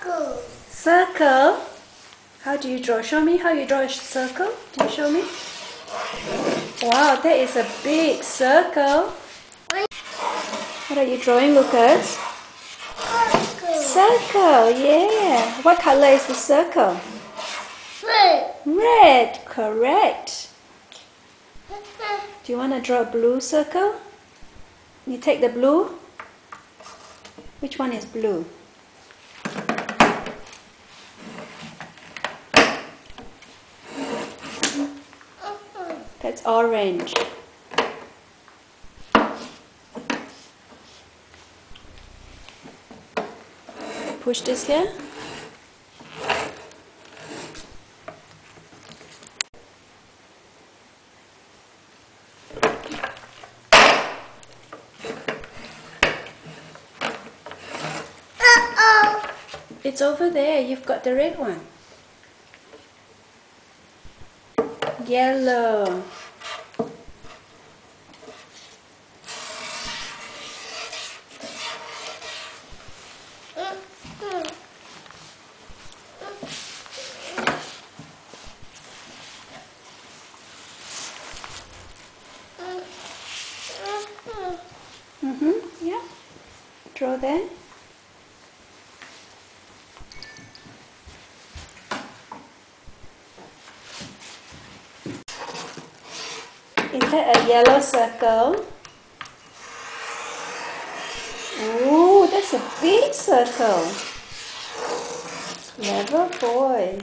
Circle. Circle? How do you draw? Show me how you draw a circle. Can you show me? Wow, that is a big circle. What are you drawing, Lucas? Circle. Circle, yeah. What color is the circle? Red. Red, correct. Do you want to draw a blue circle? You take the blue. Which one is blue? That's orange. Push this here. It's over there. You've got the red one. Yellow. Yeah. Draw there. Is that a yellow circle? Ooh, that's a big circle. Clever boy.